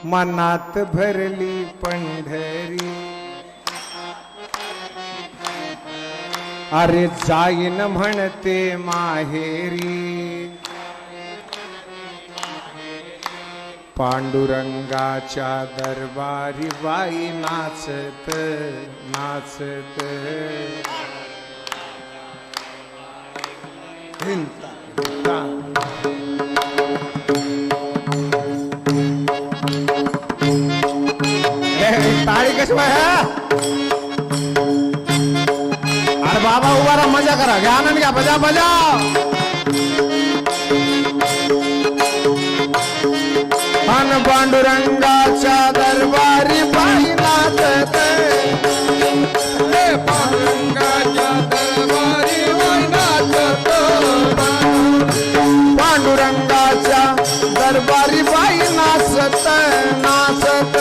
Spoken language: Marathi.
मनात भरली पंढरी, अरे जाईन म्हणते माहेरी, पांडुरंगाच्या दरबारी बाई नाचत नाचत ताळी कशी अरे बाबा उभा राहा, मजा करा, घ्या आनंद घ्या, बजा बजा. अन पांडुरंगाच्या दरबारी बाई नाचत, पांडुरंगाच्या दरबारी बाई नाचत, पांडुरंगाच्या दरबारी बाई नाचत नाचत